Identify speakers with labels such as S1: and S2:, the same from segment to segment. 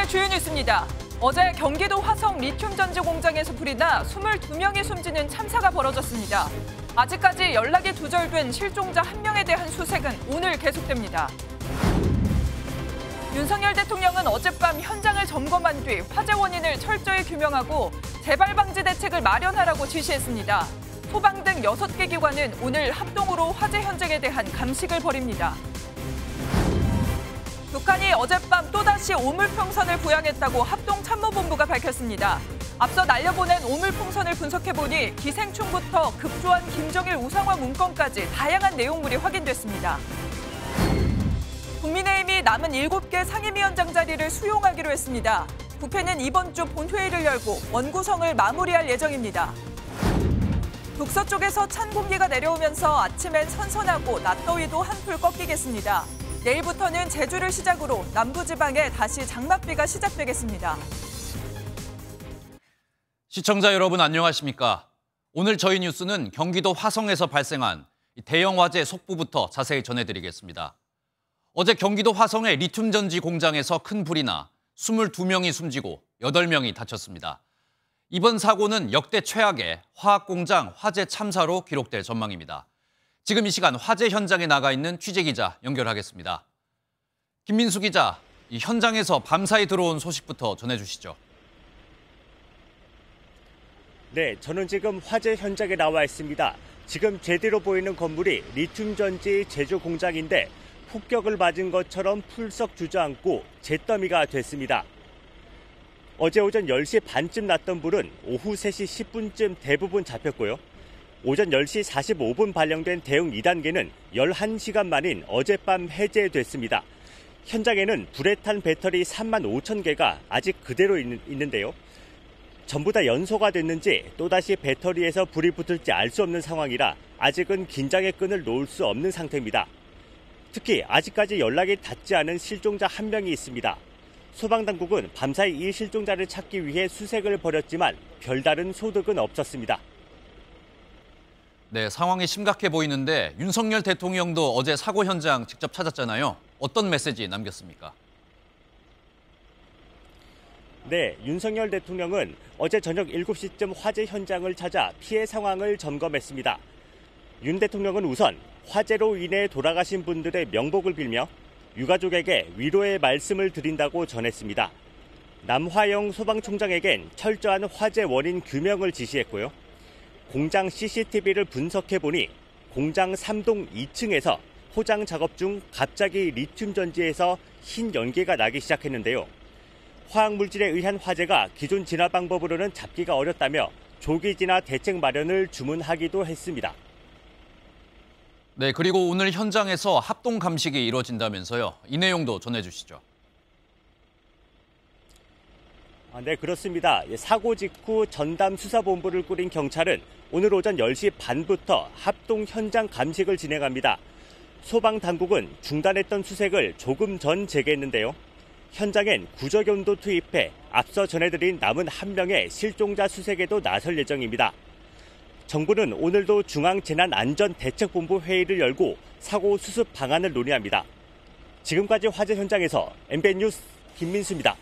S1: 주요 뉴스입니다. 어제 경기도 화성 리튬 전지 공장에서 불이 나 22명이 숨지는 참사가 벌어졌습니다. 아직까지 연락이 두절된 실종자 1명에 대한 수색은 오늘 계속됩니다. 윤석열 대통령은 어젯밤 현장을 점검한 뒤 화재 원인을 철저히 규명하고 재발 방지 대책을 마련하라고 지시했습니다. 소방 등 6개 기관은 오늘 합동으로 화재 현장에 대한 감식을 벌입니다. 북한이 어젯밤 또다시 오물풍선을 부양했다고 합동참모본부가 밝혔습니다. 앞서 날려보낸 오물풍선을 분석해보니 기생충부터 급조한 김정일 우상화 문건까지 다양한 내용물이 확인됐습니다. 국민의힘이 남은 7개 상임위원장 자리를 수용하기로 했습니다. 국회는 이번 주 본회의를 열고 원구성을 마무리할 예정입니다. 북서쪽에서 찬 공기가 내려오면서 아침엔 선선하고 낮더위도 한풀 꺾이겠습니다. 내일부터는 제주를 시작으로 남부지방에 다시 장맛비가 시작되겠습니다.
S2: 시청자 여러분 안녕하십니까? 오늘 저희 뉴스는 경기도 화성에서 발생한 대형 화재 속보부터 자세히 전해드리겠습니다. 어제 경기도 화성의 리튬 전지 공장에서 큰 불이 나 22명이 숨지고 8명이 다쳤습니다. 이번 사고는 역대 최악의 화학공장 화재 참사로 기록될 전망입니다. 지금 이 시간 화재 현장에 나가 있는 취재기자 연결하겠습니다. 김민수 기자, 이 현장에서 밤사이 들어온 소식부터 전해주시죠.
S3: 네, 저는 지금 화재 현장에 나와 있습니다. 지금 제대로 보이는 건물이 리튬 전지 제조 공장인데 폭격을 맞은 것처럼 풀썩 주저앉고 잿더미가 됐습니다. 어제 오전 10시 반쯤 났던 불은 오후 3시 10분쯤 대부분 잡혔고요. 오전 10시 45분 발령된 대응 2단계는 11시간 만인 어젯밤 해제됐습니다. 현장에는 불에 탄 배터리 3만 5천 개가 아직 그대로 있는데요. 전부 다 연소가 됐는지 또다시 배터리에서 불이 붙을지 알 수 없는 상황이라 아직은 긴장의 끈을 놓을 수 없는 상태입니다. 특히 아직까지 연락이 닿지 않은 실종자 1명이 있습니다. 소방당국은 밤사이 이 실종자를 찾기 위해 수색을 벌였지만 별다른 소득은 없었습니다.
S2: 네, 상황이 심각해 보이는데 윤석열 대통령도 어제 사고 현장 직접 찾았잖아요. 어떤 메시지 남겼습니까?
S3: 네, 윤석열 대통령은 어제 저녁 7시쯤 화재 현장을 찾아 피해 상황을 점검했습니다. 윤 대통령은 우선 화재로 인해 돌아가신 분들의 명복을 빌며 유가족에게 위로의 말씀을 드린다고 전했습니다. 남화영 소방총장에겐 철저한 화재 원인 규명을 지시했고요. 공장 CCTV를 분석해보니 공장 3동 2층에서 포장 작업 중 갑자기 리튬 전지에서 흰 연기가 나기 시작했는데요. 화학물질에 의한 화재가 기존 진화 방법으로는 잡기가 어렵다며 조기 진화 대책 마련을 주문하기도 했습니다.
S2: 네, 그리고 오늘 현장에서 합동 감식이 이루어진다면서요. 이 내용도 전해주시죠.
S3: 네, 그렇습니다. 사고 직후 전담 수사본부를 꾸린 경찰은 오늘 오전 10시 반부터 합동 현장 감식을 진행합니다. 소방당국은 중단했던 수색을 조금 전 재개했는데요. 현장엔 구조견도 투입해 앞서 전해드린 남은 1명의 실종자 수색에도 나설 예정입니다. 정부는 오늘도 중앙재난안전대책본부 회의를 열고 사고 수습 방안을 논의합니다. 지금까지 화재 현장에서 MBN 뉴스 김민수입니다.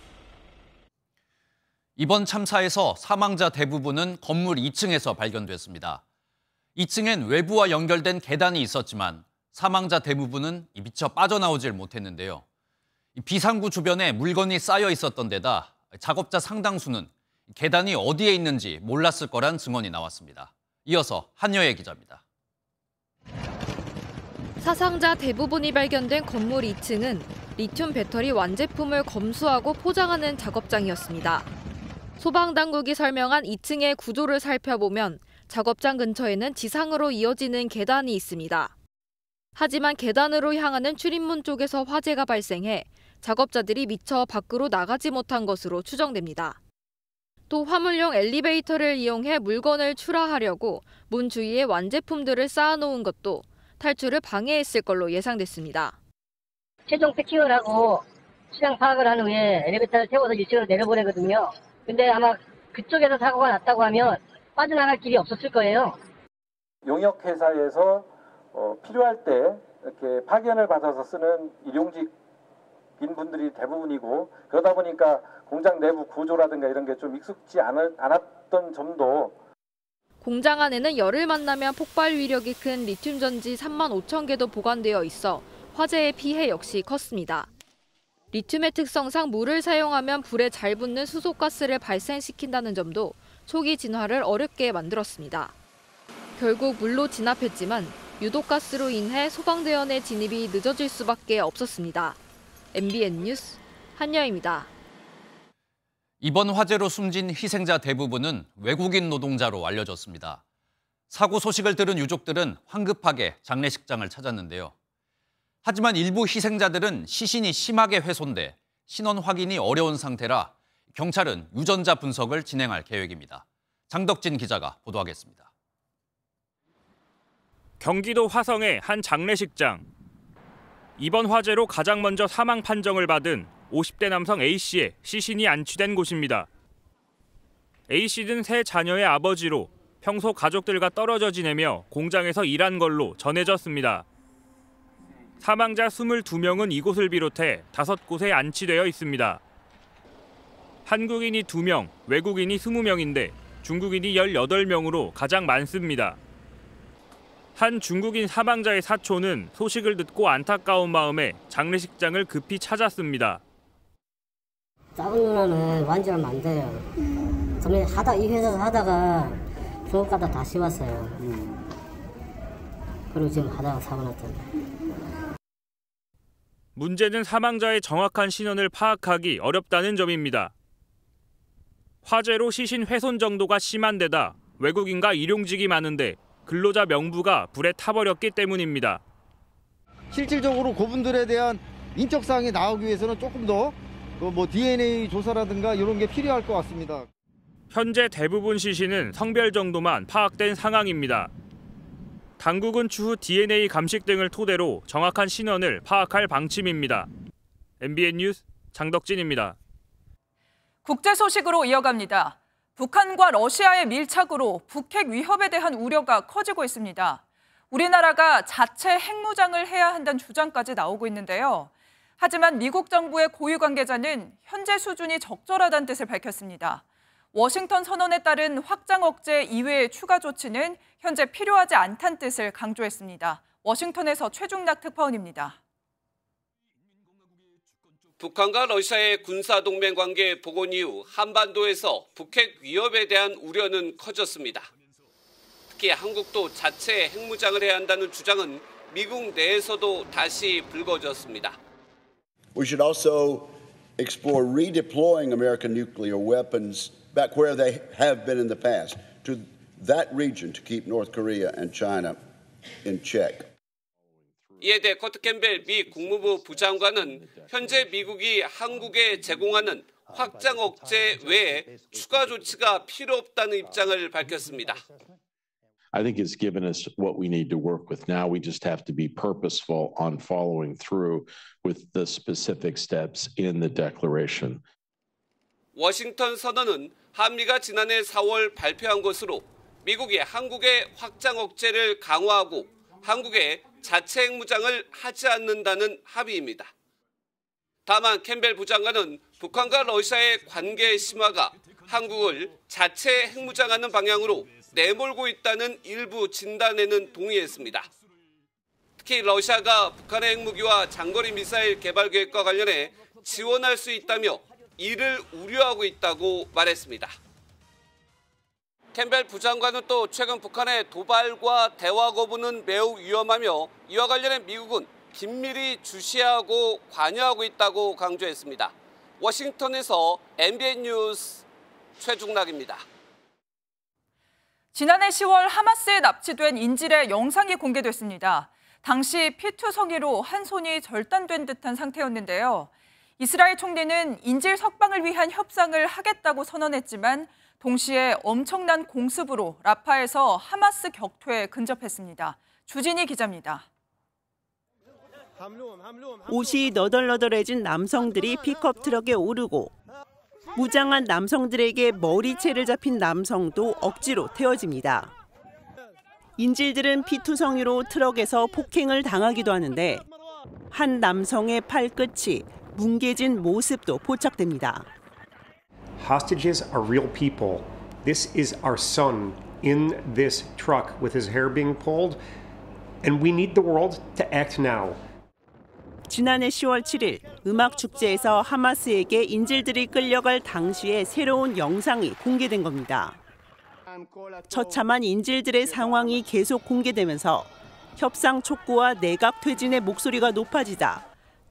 S2: 이번 참사에서 사망자 대부분은 건물 2층에서 발견됐습니다. 2층엔 외부와 연결된 계단이 있었지만 사망자 대부분은 미처 빠져나오질 못했는데요. 비상구 주변에 물건이 쌓여 있었던 데다 작업자 상당수는 계단이 어디에 있는지 몰랐을 거란 증언이 나왔습니다. 이어서 한여애 기자입니다.
S4: 사상자 대부분이 발견된 건물 2층은 리튬 배터리 완제품을 검수하고 포장하는 작업장이었습니다. 소방당국이 설명한 2층의 구조를 살펴보면 작업장 근처에는 지상으로 이어지는 계단이 있습니다. 하지만 계단으로 향하는 출입문 쪽에서 화재가 발생해 작업자들이 미처 밖으로 나가지 못한 것으로 추정됩니다. 또 화물용 엘리베이터를 이용해 물건을 출하하려고 문 주위에 완제품들을 쌓아놓은 것도 탈출을 방해했을 걸로 예상됐습니다.
S5: 최종 패킹을 하고 수량 파악을 한 후에 엘리베이터를 태워서 1층으로 내려보내거든요. 근데 아마 그쪽에서 사고가 났다고 하면 빠져나갈 길이 없었을 거예요.
S6: 용역회사에서 필요할 때 이렇게 파견을 받아서 쓰는 일용직 분들이 대부분이고 그러다 보니까 공장 내부 구조라든가 이런 게 좀 익숙지 않았던 점도.
S4: 공장 안에는 열을 만나면 폭발 위력이 큰 리튬 전지 35,000개도 보관되어 있어 화재의 피해 역시 컸습니다. 리튬의 특성상 물을 사용하면 불에 잘 붙는 수소가스를 발생시킨다는 점도 초기 진화를 어렵게 만들었습니다. 결국 물로 진압했지만 유독가스로 인해 소방대원의 진입이 늦어질 수밖에 없었습니다. MBN 뉴스 한여입니다.
S2: 이번 화재로 숨진 희생자 대부분은 외국인 노동자로 알려졌습니다. 사고 소식을 들은 유족들은 황급하게 장례식장을 찾았는데요. 하지만 일부 희생자들은 시신이 심하게 훼손돼 신원 확인이 어려운 상태라 경찰은 유전자 분석을 진행할 계획입니다. 장덕진 기자가 보도하겠습니다.
S7: 경기도 화성의 한 장례식장. 이번 화재로 가장 먼저 사망 판정을 받은 50대 남성 A씨의 시신이 안치된 곳입니다. A씨는 세 자녀의 아버지로 평소 가족들과 떨어져 지내며 공장에서 일한 걸로 전해졌습니다. 사망자 22명은 이곳을 비롯해 5곳에 안치되어 있습니다. 한국인이 2명, 외국인이 20명인데 중국인이 18명으로 가장 많습니다. 한 중국인 사망자의 사촌은 소식을 듣고 안타까운 마음에 장례식장을 급히 찾았습니다.
S5: 작은 누나는 완전히 안 돼요. 저는 이 회사에서 하다가 중국 가다 다시 왔어요. 그리고 지금 하다가 사고 났잖아요.
S7: 문제는 사망자의 정확한 신원을 파악하기 어렵다는 점입니다. 화재로 시신 훼손 정도가 심한 데다 외국인과 일용직이 많은데 근로자 명부가 불에 타버렸기 때문입니다.
S8: 실질적으로 그분들에 대한 인적사항이 나오기 위해서는 조금 더 DNA 조사라든가 이런 게 필요할 것 같습니다.
S7: 현재 대부분 시신은 성별 정도만 파악된 상황입니다. 당국은 추후 DNA 감식 등을 토대로 정확한 신원을 파악할 방침입니다. MBN 뉴스 장덕진입니다.
S1: 국제 소식으로 이어갑니다. 북한과 러시아의 밀착으로 북핵 위협에 대한 우려가 커지고 있습니다. 우리나라가 자체 핵무장을 해야 한다는 주장까지 나오고 있는데요. 하지만 미국 정부의 고위 관계자는 현재 수준이 적절하다는 뜻을 밝혔습니다. 워싱턴 선언에 따른 확장 억제 이외의 추가 조치는 현재 필요하지 않다는 뜻을 강조했습니다. 워싱턴에서 최중락 특파원입니다.
S9: 북한과 러시아의 군사동맹 관계 복원 이후 한반도에서 북핵 위협에 대한 우려는 커졌습니다. 특히 한국도 자체 핵무장을 해야 한다는 주장은 미국 내에서도 다시 불거졌습니다.
S10: We should also explore redeploying American nuclear weapons back where they have been in the past, to that region to keep North Korea and China in check.
S9: 이에 대해 커트 캠벨 미 국무부 부장관은 현재 미국이 한국에 제공하는 확장 억제 외에 추가 조치가 필요 없다는 입장을 밝혔습니다.
S11: I think it's given us what we need to work with now. We just have to be purposeful on following through with the specific steps in the declaration.
S9: 워싱턴 선언은 한미가 지난해 4월 발표한 것으로 미국이 한국의 확장 억제를 강화하고 한국에 자체 핵무장을 하지 않는다는 합의입니다. 다만 캠벨 부장관은 북한과 러시아의 관계 심화가 한국을 자체 핵무장하는 방향으로 내몰고 있다는 일부 진단에는 동의했습니다. 특히 러시아가 북한의 핵무기와 장거리 미사일 개발 계획과 관련해 지원할 수 있다며 이를 우려하고 있다고 말했습니다. 캠벨 부장관은 또 최근 북한의 도발과 대화 거부는 매우 위험하며 이와 관련해 미국은 긴밀히 주시하고 관여하고 있다고 강조했습니다. 워싱턴에서 MBN 뉴스 최중락입니다.
S1: 지난해 10월 하마스에 납치된 인질의 영상이 공개됐습니다. 당시 피투 성의로 한 손이 절단된 듯한 상태였는데요. 이스라엘 총리는 인질 석방을 위한 협상을 하겠다고 선언했지만 동시에 엄청난 공습으로 라파에서 하마스 격퇴에 근접했습니다. 주진희 기자입니다.
S12: 옷이 너덜너덜해진 남성들이 픽업 트럭에 오르고 무장한 남성들에게 머리채를 잡힌 남성도 억지로 태워집니다. 인질들은 피투성이로 트럭에서 폭행을 당하기도 하는데 한 남성의 팔끝이 뭉개진 모습도 포착됩니다.
S13: Hostages are real people. This is our son in this truck with his hair being pulled, and we need the world to act now.
S12: 지난해 10월 7일 음악 축제에서 하마스에게 인질들이 끌려갈 당시의 새로운 영상이 공개된 겁니다. 처참한 인질들의 상황이 계속 공개되면서 협상 촉구와 내각 퇴진의 목소리가 높아지자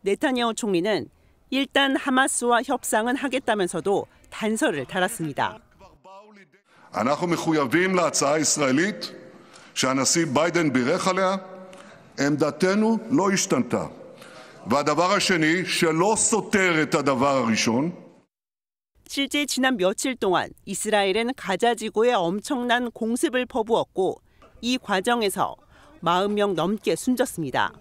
S12: 네타냐후 총리는 일단 하마스와 협상은 하겠다면서도 단서를 달았습니다.
S14: אנחנו מחויבים להצעה הישראלית שהנשיא ביידן בירך עליה. עמדתנו לא השתנתה. והדבר השני שלא סותר את הדבר הראשון.
S12: 실제 지난 며칠 동안 이스라엘은 가자 지구에 엄청난 공습을 퍼부었고 이 과정에서 40명 넘게 숨졌습니다.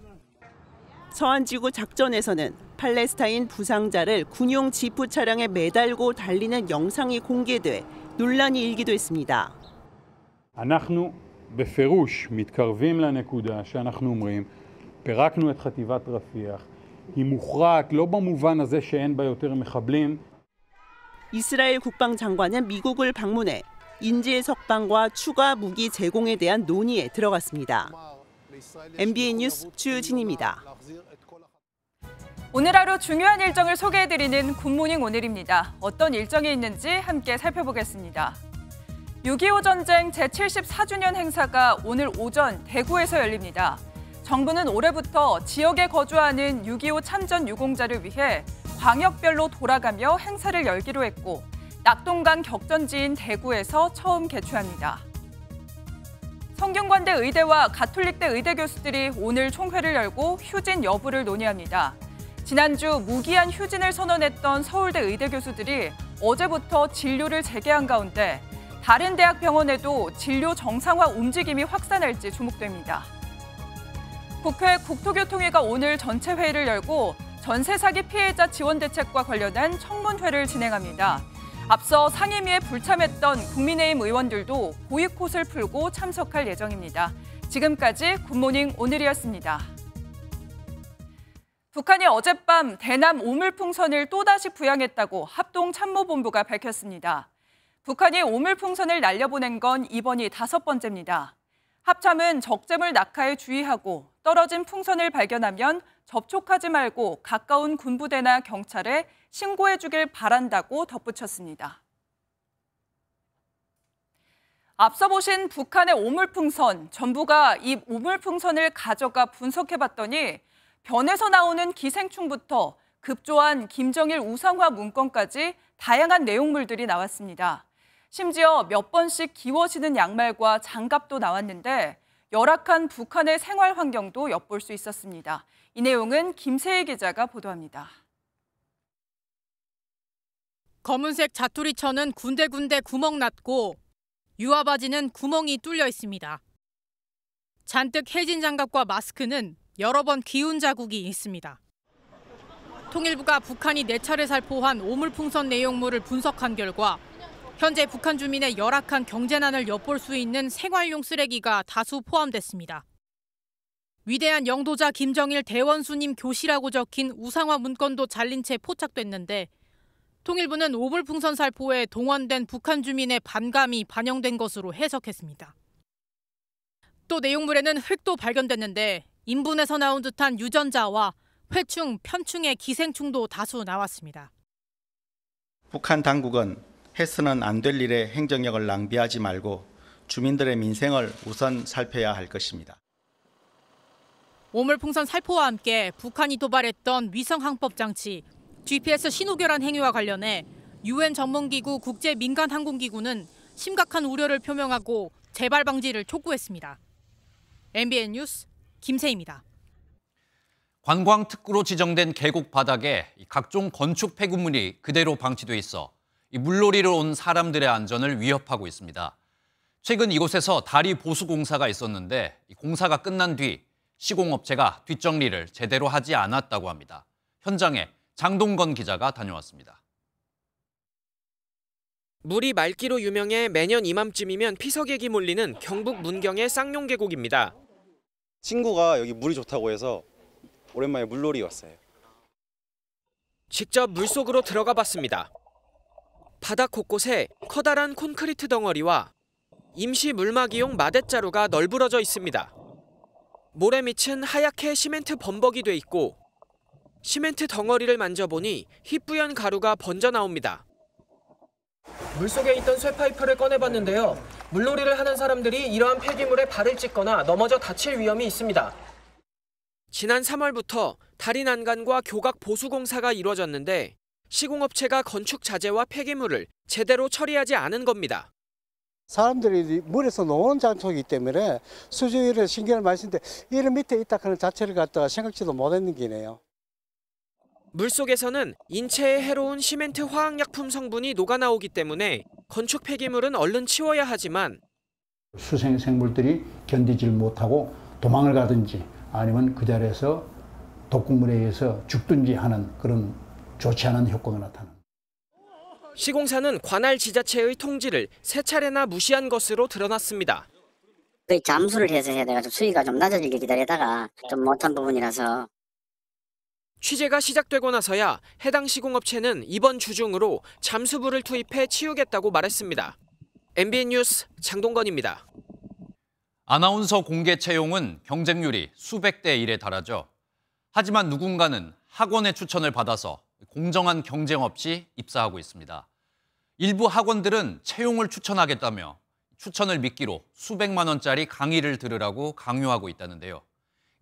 S12: 서한지구 작전에서는 팔레스타인 부상자를 군용 지프 차량에 매달고 달리는 영상이 공개돼 논란이 일기도 했습니다.
S15: אנחנו בפירוש מתקרבים לנקודה שאנחנו אומרים, פירקנו את חטיבת רפיח, היא מוכרעת לא במובן הזה שאין בה יותר מחבלים.
S12: 이스라엘 국방장관은 미국을 방문해 인질 석방과 추가 무기 제공에 대한 논의에 들어갔습니다. MBN 뉴스 주진입니다.
S1: 오늘 하루 중요한 일정을 소개해드리는 굿모닝 오늘입니다. 어떤 일정이 있는지 함께 살펴보겠습니다. 6.25 전쟁 제74주년 행사가 오늘 오전 대구에서 열립니다. 정부는 올해부터 지역에 거주하는 6.25 참전 유공자를 위해 광역별로 돌아가며 행사를 열기로 했고 낙동강 격전지인 대구에서 처음 개최합니다. 성균관대 의대와 가톨릭대 의대 교수들이 오늘 총회를 열고 휴진 여부를 논의합니다. 지난주 무기한 휴진을 선언했던 서울대 의대 교수들이 어제부터 진료를 재개한 가운데 다른 대학 병원에도 진료 정상화 움직임이 확산할지 주목됩니다. 국회 국토교통위가 오늘 전체 회의를 열고 전세 사기 피해자 지원 대책과 관련한 청문회를 진행합니다. 앞서 상임위에 불참했던 국민의힘 의원들도 보이콧을 풀고 참석할 예정입니다. 지금까지 굿모닝 오늘이었습니다. 북한이 어젯밤 대남 오물풍선을 또다시 부양했다고 합동참모본부가 밝혔습니다. 북한이 오물풍선을 날려보낸 건 이번이 5번째입니다. 합참은 적재물 낙하에 주의하고 떨어진 풍선을 발견하면 접촉하지 말고 가까운 군부대나 경찰에 신고해 주길 바란다고 덧붙였습니다. 앞서 보신 북한의 오물풍선, 정부가 이 오물풍선을 가져가 분석해봤더니 변에서 나오는 기생충부터 급조한 김정일 우상화 문건까지 다양한 내용물들이 나왔습니다. 심지어 몇 번씩 기워지는 양말과 장갑도 나왔는데 열악한 북한의 생활 환경도 엿볼 수 있었습니다. 이 내용은 김세희 기자가 보도합니다.
S16: 검은색 자투리천은 군데군데 구멍 났고 유아바지는 구멍이 뚫려 있습니다. 잔뜩 해진 장갑과 마스크는 여러 번 기운 자국이 있습니다. 통일부가 북한이 4차례 살포한 오물풍선 내용물을 분석한 결과 현재 북한 주민의 열악한 경제난을 엿볼 수 있는 생활용 쓰레기가 다수 포함됐습니다. 위대한 영도자 김정일 대원수님 교시라고 적힌 우상화 문건도 잘린 채 포착됐는데 통일부는 오물풍선 살포에 동원된 북한 주민의 반감이 반영된 것으로 해석했습니다. 또 내용물에는 흙도 발견됐는데 인분에서 나온 듯한 유전자와 회충, 편충의 기생충도 다수 나왔습니다.
S17: 북한 당국은 해서는 안 될 일에 행정력을 낭비하지 말고 주민들의 민생을 우선 살펴야 할 것입니다.
S16: 오물풍선 살포와 함께 북한이 도발했던 위성항법 장치, GPS 신호교란 행위와 관련해 UN 전문기구 국제민간항공기구는 심각한 우려를 표명하고 재발 방지를 촉구했습니다. MBN 뉴스 김세희입니다.
S2: 관광특구로 지정된 계곡 바닥에 각종 건축 폐기물이 그대로 방치돼 있어 물놀이로 온 사람들의 안전을 위협하고 있습니다. 최근 이곳에서 다리 보수 공사가 있었는데 공사가 끝난 뒤 시공업체가 뒷정리를 제대로 하지 않았다고 합니다. 현장에 장동건 기자가 다녀왔습니다.
S18: 물이 맑기로 유명해 매년 이맘쯤이면 피서객이 몰리는 경북 문경의 쌍용계곡입니다.
S19: 친구가 여기 물이 좋다고 해서 오랜만에 물놀이 왔어요.
S18: 직접 물속으로 들어가 봤습니다. 바닥 곳곳에 커다란 콘크리트 덩어리와 임시 물막이용 마대자루가 널브러져 있습니다. 모래 밑은 하얗게 시멘트 범벅이 돼 있고 시멘트 덩어리를 만져보니 희뿌연 가루가 번져 나옵니다. 물속에 있던 쇠파이프를 꺼내봤는데요. 물놀이를 하는 사람들이 이러한 폐기물에 발을 찢거나 넘어져 다칠 위험이 있습니다. 지난 3월부터 다리 난간과 교각 보수 공사가 이루어졌는데 시공업체가 건축 자재와 폐기물을 제대로 처리하지 않은 겁니다.
S19: 사람들이 물에서 노는 장소이기 때문에 수조위를 신경을 많이 쓰는데 이런 밑에 있다 하는 자체를 갖다가 생각지도 못했는 게네요.
S18: 물속에서는 인체에 해로운 시멘트 화학약품 성분이 녹아나오기 때문에 건축 폐기물은 얼른 치워야 하지만
S20: 수생 생물들이 견디질 못하고 도망을 가든지 아니면 그 자리에서 독극물에 의해서 죽든지 하는 그런 좋지 않은 효과가 나타납니다.
S18: 시공사는 관할 지자체의 통지를 3차례나 무시한 것으로 드러났습니다.
S5: 거의 잠수를 해서 해야 돼가지고 수위가 좀 낮아지길 기다리다가 좀 못한 부분이라서.
S18: 취재가 시작되고 나서야 해당 시공업체는 이번 주 중으로 잠수부를 투입해 치우겠다고 말했습니다. MBN 뉴스 장동건입니다.
S2: 아나운서 공개 채용은 경쟁률이 수백 대 1에 달하죠. 하지만 누군가는 학원의 추천을 받아서 공정한 경쟁 없이 입사하고 있습니다. 일부 학원들은 채용을 추천하겠다며 추천을 미끼로 수백만 원짜리 강의를 들으라고 강요하고 있다는데요.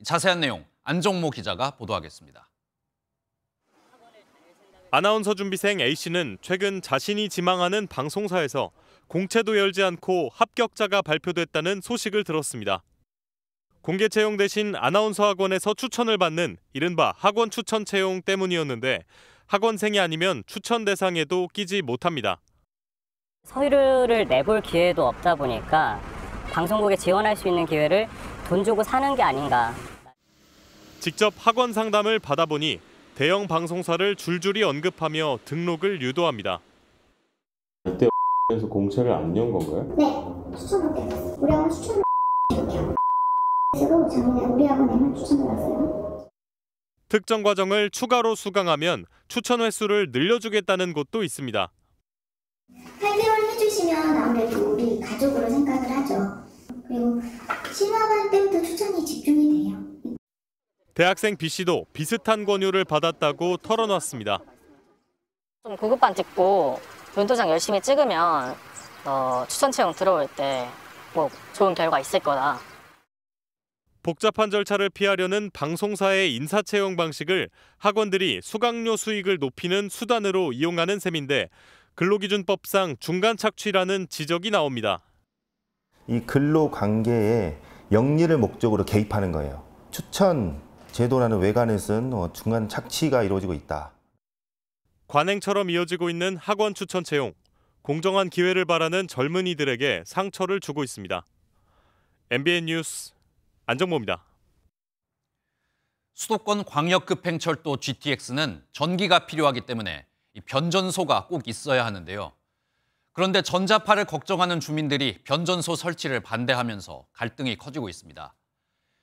S2: 자세한 내용 안정모 기자가 보도하겠습니다.
S7: 아나운서 준비생 A씨는 최근 자신이 지망하는 방송사에서 공채도 열지 않고 합격자가 발표됐다는 소식을 들었습니다. 공개 채용 대신 아나운서 학원에서 추천을 받는 이른바 학원 추천 채용 때문이었는데 학원생이 아니면 추천 대상에도 끼지 못합니다.
S21: 서류를 내볼 기회도 없다 보니까 방송국에 지원할 수 있는 기회를 돈 주고 사는 게 아닌가.
S7: 직접 학원 상담을 받아보니 대형 방송사를 줄줄이 언급하며 등록을 유도합니다.
S22: 이때 에서 공채를 안 연 건가요?
S23: 네, 추천 못했어요. 우리 학원 추천을 지금 작년에 우리 학원에만 추천을 왔어요.
S7: 특정 과정을 추가로 수강하면 추천 횟수를 늘려주겠다는 곳도 있습니다.
S23: 8개월 해주시면 아무래도 우리 가족으로 생각을 하죠. 그리고 신학원 때부터 추천이 집중이 돼요.
S7: 대학생 B씨도 비슷한 권유를 받았다고 털어놨습니다.
S21: 좀 고급반 찍고 면도장 열심히 찍으면 추천 채용 들어올 때 꼭 좋은 결과 있을 거다.
S7: 복잡한 절차를 피하려는 방송사의 인사채용 방식을 학원들이 수강료 수익을 높이는 수단으로 이용하는 셈인데 근로기준법상 중간 착취라는 지적이 나옵니다.
S24: 이 근로관계에 영리를 목적으로 개입하는 거예요. 추천 제도라는 외관을 쓴 중간 착취가 이루어지고 있다.
S7: 관행처럼 이어지고 있는 학원 추천 채용. 공정한 기회를 바라는 젊은이들에게 상처를 주고 있습니다. MBN 뉴스 안정모입니다.
S2: 수도권 광역급행철도 GTX는 전기가 필요하기 때문에 변전소가 꼭 있어야 하는데요. 그런데 전자파를 걱정하는 주민들이 변전소 설치를 반대하면서 갈등이 커지고 있습니다.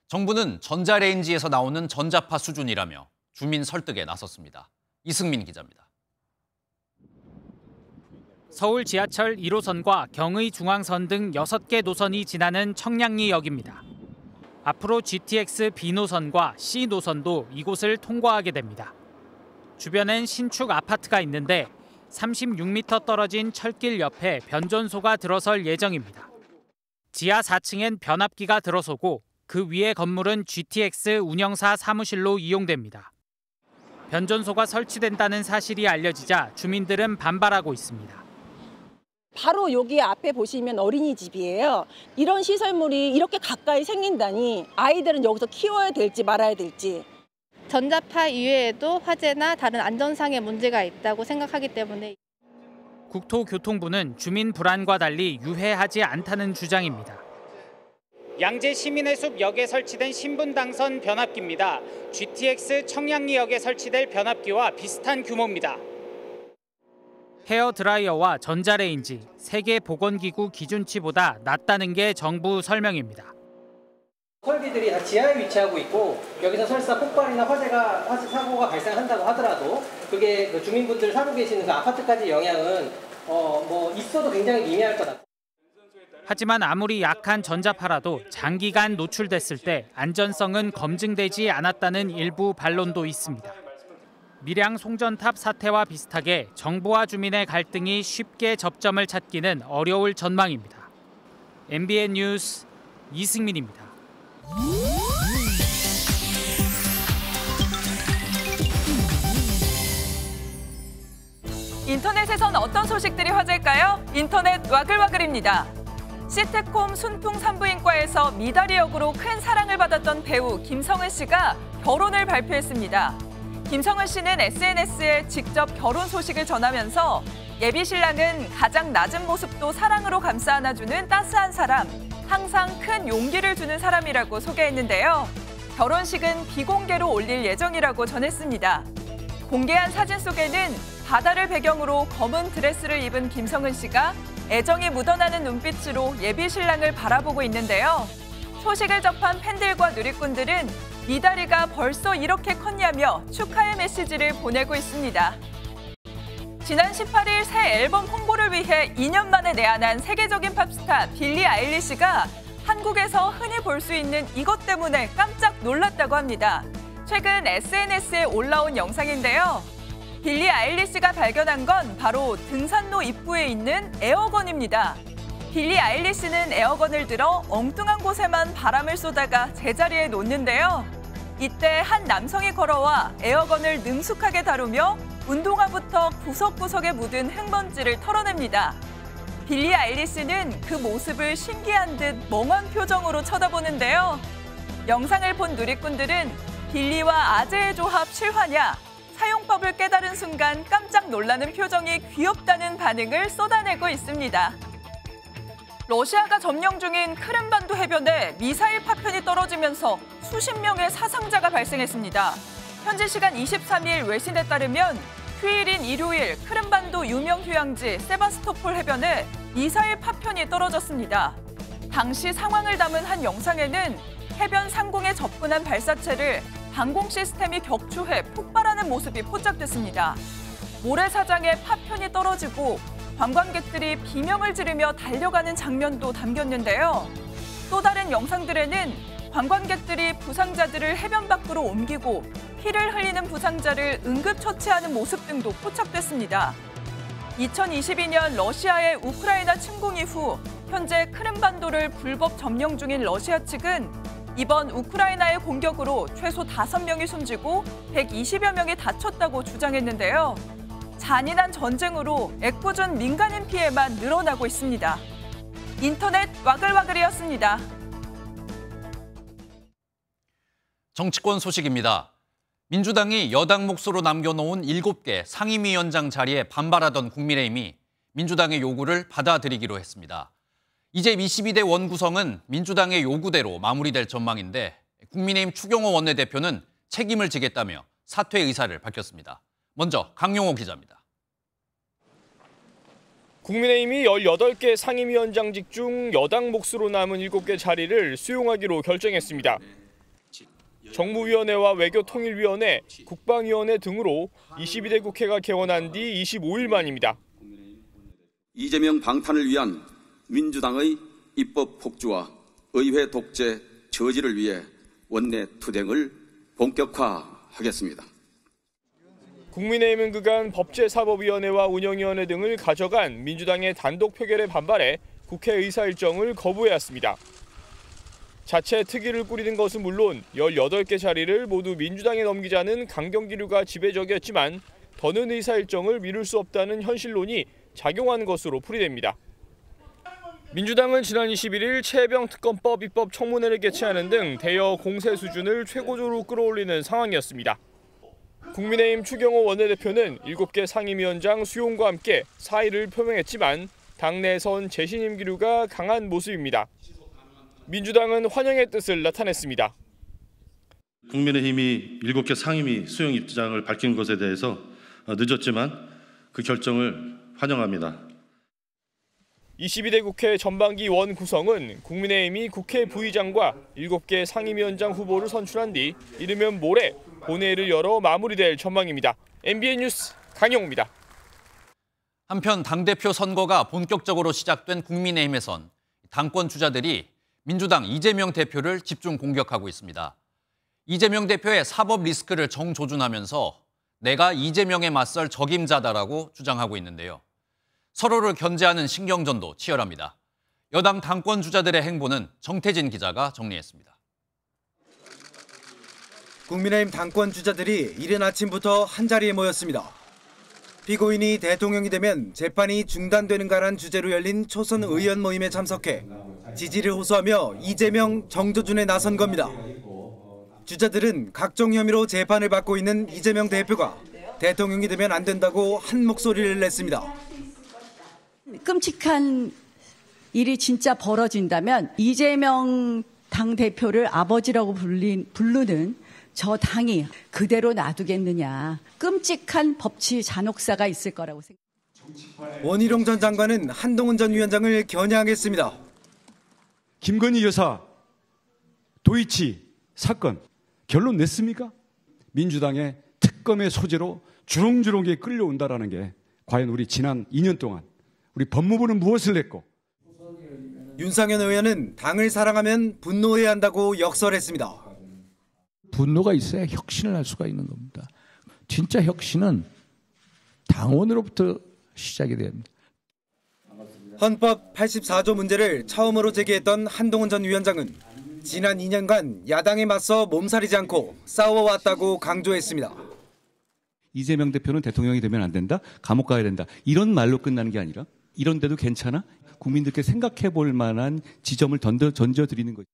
S2: 정부는 전자레인지에서 나오는 전자파 수준이라며 주민 설득에 나섰습니다. 이승민 기자입니다.
S25: 서울 지하철 1호선과 경의중앙선 등 6개 노선이 지나는 청량리역입니다. 앞으로 GTX B노선과 C노선도 이곳을 통과하게 됩니다. 주변엔 신축 아파트가 있는데 36m 떨어진 철길 옆에 변전소가 들어설 예정입니다. 지하 4층엔 변압기가 들어서고 그 위에 건물은 GTX 운영사 사무실로 이용됩니다. 변전소가 설치된다는 사실이 알려지자 주민들은 반발하고 있습니다.
S26: 바로 여기 앞에 보시면 어린이집이에요. 이런 시설물이 이렇게 가까이 생긴다니 아이들은 여기서 키워야 될지 말아야 될지.
S27: 전자파 이외에도 화재나 다른 안전상의 문제가 있다고 생각하기 때문에
S25: 국토교통부는 주민 불안과 달리 유해하지 않다는 주장입니다. 양재 시민의 숲역에 설치된 신분당선 변압기입니다. GTX 청량리역에 설치될 변압기와 비슷한 규모입니다. 헤어드라이어와 전자레인지, 세계 보건기구 기준치보다 낮다는 게 정부 설명입니다.
S3: 설비들이 다 지하에 위치하고 있고 여기서 설사 폭발이나 화재 사고가 발생한다고 하더라도 그게 그 주민분들 살고 계시는 그 아파트까지 영향은 있어도 굉장히 미미할 거다.
S25: 하지만 아무리 약한 전자파라도 장기간 노출됐을 때 안전성은 검증되지 않았다는 일부 반론도 있습니다. 밀양 송전탑 사태와 비슷하게 정부와 주민의 갈등이 쉽게 접점을 찾기는 어려울 전망입니다. MBN 뉴스 이승민입니다.
S1: 인터넷에선 어떤 소식들이 화제일까요? 인터넷 와글와글입니다. 시트콤 순풍 산부인과에서 미다리 역으로 큰 사랑을 받았던 배우 김성은 씨가 결혼을 발표했습니다. 김성은 씨는 SNS에 직접 결혼 소식을 전하면서 예비 신랑은 가장 낮은 모습도 사랑으로 감싸 안아주는 따스한 사람, 항상 큰 용기를 주는 사람이라고 소개했는데요. 결혼식은 비공개로 올릴 예정이라고 전했습니다. 공개한 사진 속에는 바다를 배경으로 검은 드레스를 입은 김성은 씨가 애정이 묻어나는 눈빛으로 예비 신랑을 바라보고 있는데요. 소식을 접한 팬들과 누리꾼들은 미다리가 벌써 이렇게 컸냐며 축하의 메시지를 보내고 있습니다. 지난 18일 새 앨범 홍보를 위해 2년 만에 내한한 세계적인 팝스타 빌리 아일리시가 한국에서 흔히 볼 수 있는 이것 때문에 깜짝 놀랐다고 합니다. 최근 SNS에 올라온 영상인데요. 빌리 아일리시가 발견한 건 바로 등산로 입구에 있는 에어건입니다. 빌리 아일리시는 에어건을 들어 엉뚱한 곳에만 바람을 쏘다가 제자리에 놓는데요. 이때 한 남성이 걸어와 에어건을 능숙하게 다루며 운동화부터 구석구석에 묻은 흙먼지를 털어냅니다. 빌리 아일리시는 그 모습을 신기한 듯 멍한 표정으로 쳐다보는데요. 영상을 본 누리꾼들은 빌리와 아재의 조합 실화냐? 사용법을 깨달은 순간 깜짝 놀라는 표정이 귀엽다는 반응을 쏟아내고 있습니다. 러시아가 점령 중인 크림반도 해변에 미사일 파편이 떨어지면서 수십 명의 사상자가 발생했습니다. 현지 시간 23일 외신에 따르면 휴일인 일요일 크림반도 유명 휴양지 세바스토폴 해변에 미사일 파편이 떨어졌습니다. 당시 상황을 담은 한 영상에는 해변 상공에 접근한 발사체를 방공 시스템이 격추해 폭발하는 모습이 포착됐습니다. 모래사장에 파편이 떨어지고 관광객들이 비명을 지르며 달려가는 장면도 담겼는데요. 또 다른 영상들에는 관광객들이 부상자들을 해변 밖으로 옮기고 피를 흘리는 부상자를 응급처치하는 모습 등도 포착됐습니다. 2022년 러시아의 우크라이나 침공 이후 현재 크림반도를 불법 점령 중인 러시아 측은 이번 우크라이나의 공격으로 최소 5명이 숨지고 120여 명이 다쳤다고 주장했는데요. 잔인한 전쟁으로 애꿎은 민간인 피해만 늘어나고 있습니다. 인터넷 와글와글이었습니다.
S2: 정치권 소식입니다. 민주당이 여당 몫으로 남겨놓은 7개 상임위원장 자리에 반발하던 국민의힘이 민주당의 요구를 받아들이기로 했습니다. 이제 22대 원구성은 민주당의 요구대로 마무리될 전망인데 국민의힘 추경호 원내대표는 책임을 지겠다며 사퇴 의사를 밝혔습니다. 먼저 강용호 기자입니다.
S7: 국민의힘이 18개 상임위원장직 중 여당 몫으로 남은 7개 자리를 수용하기로 결정했습니다. 정무위원회와 외교통일위원회, 국방위원회 등으로 22대 국회가 개원한 뒤 25일 만입니다.
S4: 이재명 방탄을 위한 민주당의 입법 폭주와 의회 독재 저지를 위해 원내 투쟁을 본격화하겠습니다.
S7: 국민의힘은 그간 법제사법위원회와 운영위원회 등을 가져간 민주당의 단독 표결에 반발해 국회 의사 일정을 거부해왔습니다. 자체 특위를 꾸리는 것은 물론 18개 자리를 모두 민주당에 넘기자는 강경 기류가 지배적이었지만 더는 의사 일정을 미룰 수 없다는 현실론이 작용한 것으로 풀이됩니다. 민주당은 지난 21일 최혜병 특검법 입법 청문회를 개최하는 등 대여 공세 수준을 최고조로 끌어올리는 상황이었습니다. 국민의힘 추경호 원내대표는 7개 상임위원장 수용과 함께 사의를 표명했지만 당내에선 재신임 기류가 강한 모습입니다. 민주당은 환영의 뜻을 나타냈습니다.
S6: 국민의힘이 7개 상임위 수용 입장을 밝힌 것에 대해서 늦었지만 그 결정을 환영합니다.
S8: 22대 국회 전반기 원 구성은 국민의힘이 국회 부의장과 7개 상임위원장 후보를 선출한 뒤 이르면 모레 본회의를 열어 마무리될 전망입니다. MBN 뉴스 강영우입니다.
S2: 한편 당대표 선거가 본격적으로 시작된 국민의힘에선 당권 주자들이 민주당 이재명 대표를 집중 공격하고 있습니다. 이재명 대표의 사법 리스크를 정조준하면서 내가 이재명에 맞설 적임자다라고 주장하고 있는데요. 서로를 견제하는 신경전도 치열합니다. 여당 당권 주자들의 행보는 정태진 기자가 정리했습니다.
S9: 국민의힘 당권 주자들이 이른 아침부터 한자리에 모였습니다. 피고인이 대통령이 되면 재판이 중단되는가란 주제로 열린 초선 의원 모임에 참석해 지지를 호소하며 이재명, 정조준에 나선 겁니다. 주자들은 각종 혐의로 재판을 받고 있는 이재명 대표가 대통령이 되면 안 된다고 한 목소리를 냈습니다.
S10: 끔찍한 일이 진짜 벌어진다면 이재명 당대표를 아버지라고 부르는 저 당이 그대로 놔두겠느냐. 끔찍한 법치 잔혹사가 있을 거라고 생각합니다.
S9: 원희룡 전 장관은 한동훈 전 위원장을 겨냥했습니다.
S11: 김건희 여사 도이치 사건 결론 냈습니까? 민주당의 특검의 소재로 주렁주렁하게 끌려온다라는 게 과연 우리 지난 2년 동안 우리 법무부는 무엇을 했고.
S9: 윤상현 의원은 당을 사랑하면 분노해야 한다고 역설했습니다.
S13: 분노가 있어야 혁신을 할 수가 있는 겁니다. 진짜 혁신은 당원으로부터 시작이 됩니다.
S9: 헌법 84조 문제를 처음으로 제기했던 한동훈 전 위원장은 지난 2년간 야당에 맞서 몸살이지 않고 싸워왔다고 강조했습니다.
S14: 이재명 대표는 대통령이 되면 안 된다, 감옥 가야 된다, 이런 말로 끝나는 게 아니라 이런데도 괜찮아? 국민들께 생각해 볼 만한 지점을 던져드리는 거죠.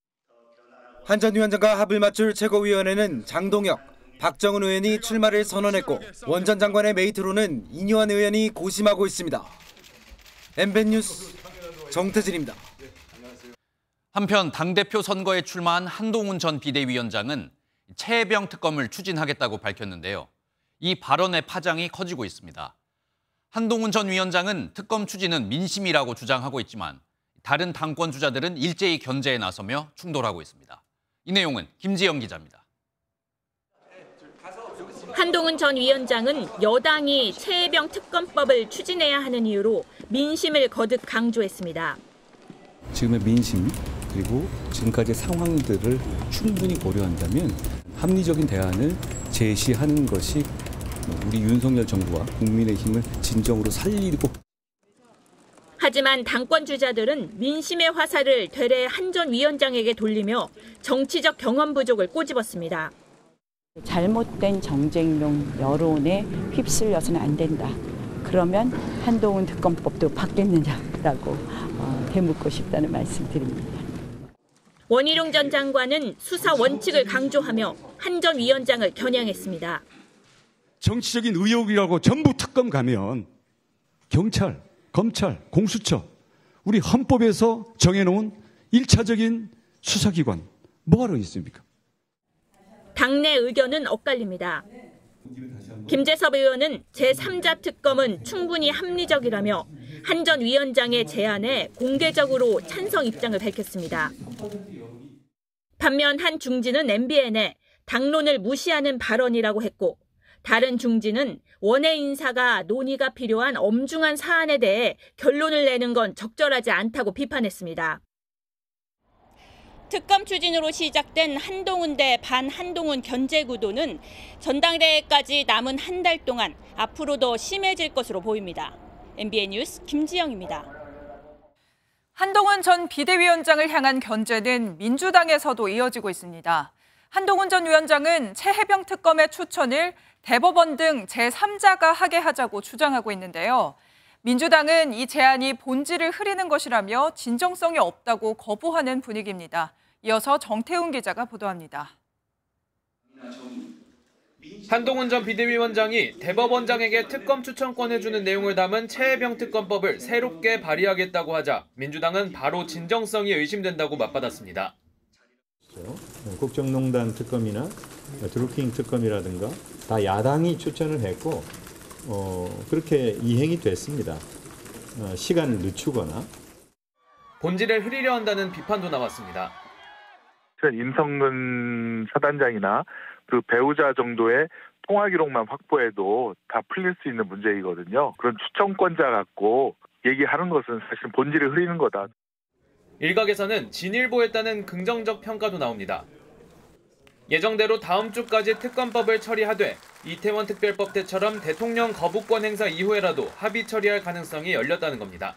S9: 한 전 위원장과 합을 맞출 최고위원회는 장동혁, 박정은 의원이 출마를 선언했고 원 전 장관의 메이트로는 인요한 의원이 고심하고 있습니다. MBN 뉴스 정태진입니다.
S2: 한편 당대표 선거에 출마한 한동훈 전 비대위원장은 최혜병 특검을 추진하겠다고 밝혔는데요. 이 발언의 파장이 커지고 있습니다. 한동훈 전 위원장은 특검 추진은 민심이라고 주장하고 있지만 다른 당권 주자들은 일제히 견제에 나서며 충돌하고 있습니다. 이 내용은 김지영 기자입니다.
S15: 한동훈 전 위원장은 여당이 최혜병 특검법을 추진해야 하는 이유로 민심을 거듭 강조했습니다.
S28: 지금의 민심 그리고 지금까지의 상황들을 충분히 고려한다면 합리적인 대안을 제시하는 것이 우리 윤석열 정부와 국민의힘을 진정으로 살리고.
S15: 하지만 당권 주자들은 민심의 화살을 되레 한 전 위원장에게 돌리며 정치적 경험 부족을 꼬집었습니다.
S29: 잘못된 정쟁용 여론에 휩쓸려서는 안 된다. 그러면 한동훈 특검법도 받겠느냐라고 되묻고 싶다는 말씀드립니다.
S15: 원희룡 전 장관은 수사 원칙을 강조하며 한 전 위원장을 겨냥했습니다.
S11: 정치적인 의혹이라고 전부 특검 가면 경찰, 검찰, 공수처, 우리 헌법에서 정해놓은 1차적인 수사기관 뭐하러 있습니까?
S15: 당내 의견은 엇갈립니다. 김재섭 의원은 제3자 특검은 충분히 합리적이라며 한 전 위원장의 제안에 공개적으로 찬성 입장을 밝혔습니다. 반면 한 중진은 MBN에 당론을 무시하는 발언이라고 했고 다른 중진은 원외 인사가 논의가 필요한 엄중한 사안에 대해 결론을 내는 건 적절하지 않다고 비판했습니다. 특검 추진으로 시작된 한동훈 대 반한동훈 견제 구도는 전당대회까지 남은 한 달 동안 앞으로 더 심해질 것으로 보입니다. MBN 뉴스 김지영입니다.
S1: 한동훈 전 비대위원장을 향한 견제는 민주당에서도 이어지고 있습니다. 한동훈 전 위원장은 최혜병 특검의 추천을 대법원 등 제3자가 하게 하자고 주장하고 있는데요. 민주당은 이 제안이 본질을 흐리는 것이라며 진정성이 없다고 거부하는 분위기입니다. 이어서 정태훈 기자가 보도합니다.
S8: 한동훈 전 비대위원장이 대법원장에게 특검 추천권을 주는 내용을 담은 최혜병 특검법을 새롭게 발의하겠다고 하자 민주당은 바로 진정성이 의심된다고 맞받았습니다.
S30: 국정농단 특검이나 드루킹 특검이라든가 다 야당이 추천을 했고 그렇게 이행이 됐습니다. 시간을 늦추거나
S5: 본질을 흐리려 한다는 비판도 나왔습니다.
S12: 임성근 사단장이나 그 배우자 정도의 통화 기록만 확보해도 다 풀릴 수 있는 문제이거든요. 그런 추천권자 갖고 얘기하는 것은 사실 본질을 흐리는 거다.
S5: 일각에서는 진일보했다는 긍정적 평가도 나옵니다. 예정대로 다음 주까지 특검법을 처리하되 이태원 특별법 때처럼 대통령 거부권 행사 이후에라도 합의 처리할 가능성이 열렸다는 겁니다.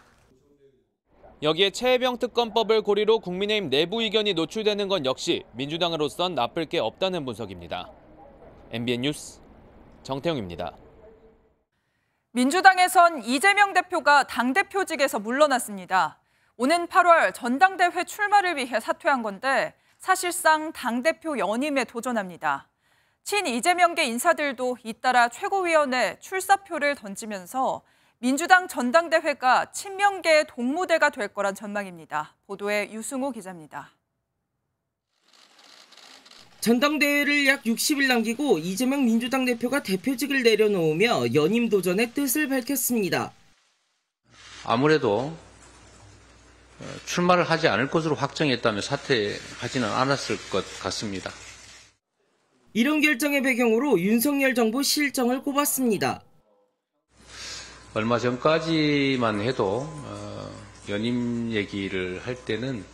S5: 여기에 최혜병 특검법을 고리로 국민의힘 내부 의견이 노출되는 건 역시 민주당으로선 나쁠 게 없다는 분석입니다. MBN 뉴스 정태영입니다.
S1: 민주당에선 이재명 대표가 당대표직에서 물러났습니다. 오는 8월 전당대회 출마를 위해 사퇴한 건데 사실상 당대표 연임에 도전합니다. 친 이재명계 인사들도 잇따라 최고위원회 출사표를 던지면서 민주당 전당대회가 친명계의 동무대가 될 거란 전망입니다. 보도에 유승호 기자입니다.
S16: 전당대회를 약 60일 남기고 이재명 민주당 대표가 대표직을 내려놓으며 연임 도전의 뜻을 밝혔습니다.
S17: 아무래도 출마를 하지 않을 것으로 확정했다면 사퇴하지는 않았을 것 같습니다.
S16: 이런 결정의 배경으로 윤석열 정부 실정을 꼽았습니다.
S17: 얼마 전까지만 해도 연임 얘기를 할 때는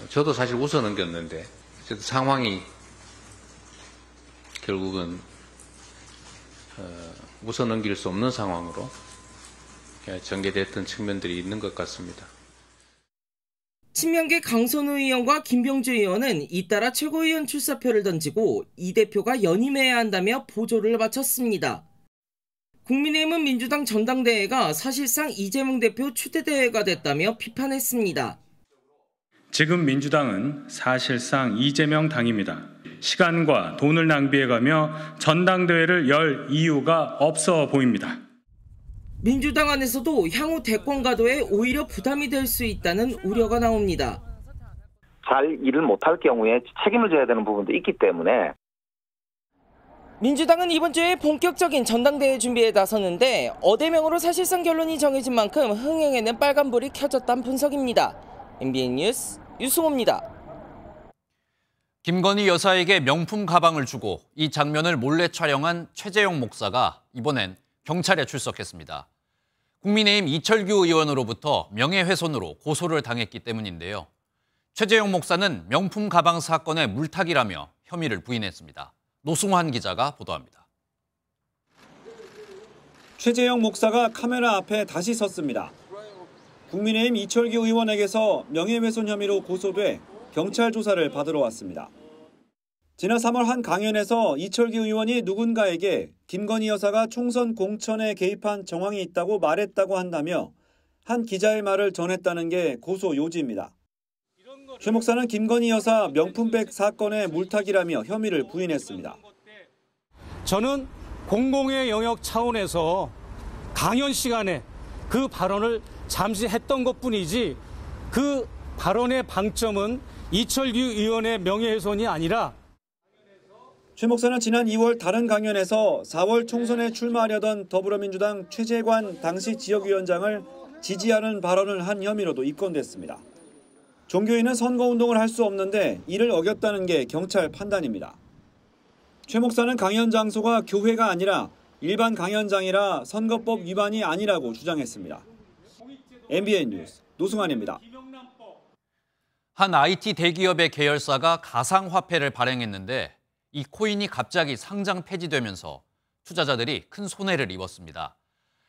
S17: 저도 사실 웃어넘겼는데 상황이 결국은 웃어넘길 수 없는 상황으로 전개됐던 측면들이 있는 것 같습니다.
S16: 친명계 강선우 의원과 김병주 의원은 잇따라 최고위원 출사표를 던지고 이 대표가 연임해야 한다며 보조를 바쳤습니다. 국민의힘은 민주당 전당대회가 사실상 이재명 대표 추대대회가 됐다며 비판했습니다.
S18: 지금 민주당은 사실상 이재명 당입니다. 시간과 돈을 낭비해가며 전당대회를 열 이유가 없어 보입니다.
S16: 민주당 안에서도 향후 대권 가도에 오히려 부담이 될 수 있다는 우려가 나옵니다.
S19: 잘 일을 못할 경우에 책임을 져야 되는 부분도 있기 때문에
S16: 민주당은 이번 주에 본격적인 전당대회 준비에 나섰는데 어대명으로 사실상 결론이 정해진 만큼 흥행에는 빨간불이 켜졌다는 분석입니다. MBN 뉴스 유승호입니다.
S2: 김건희 여사에게 명품 가방을 주고 이 장면을 몰래 촬영한 최재형 목사가 이번엔 경찰에 출석했습니다. 국민의힘 이철규 의원으로부터 명예훼손으로 고소를 당했기 때문인데요. 최재형 목사는 명품 가방 사건의 물타기라며 혐의를 부인했습니다. 노승환 기자가 보도합니다.
S20: 최재형 목사가 카메라 앞에 다시 섰습니다. 국민의힘 이철규 의원에게서 명예훼손 혐의로 고소돼 경찰 조사를 받으러 왔습니다. 지난 3월 한 강연에서 이철규 의원이 누군가에게 김건희 여사가 총선 공천에 개입한 정황이 있다고 말했다고 한다며 한 기자의 말을 전했다는 게 고소 요지입니다. 최 목사는 김건희 여사 명품백 사건의 물타기라며 혐의를 부인했습니다.
S21: 저는 공공의 영역 차원에서 강연 시간에 그 발언을 잠시 했던 것뿐이지 그 발언의 방점은 이철규 의원의 명예훼손이 아니라
S20: 최 목사는 지난 2월 다른 강연에서 4월 총선에 출마하려던 더불어민주당 최재관 당시 지역위원장을 지지하는 발언을 한 혐의로도 입건됐습니다. 종교인은 선거운동을 할 수 없는데 이를 어겼다는 게 경찰 판단입니다. 최 목사는 강연 장소가 교회가 아니라 일반 강연장이라 선거법 위반이 아니라고 주장했습니다. MBN 뉴스 노승환입니다.
S2: 한 IT 대기업의 계열사가 가상화폐를 발행했는데 이 코인이 갑자기 상장 폐지되면서 투자자들이 큰 손해를 입었습니다.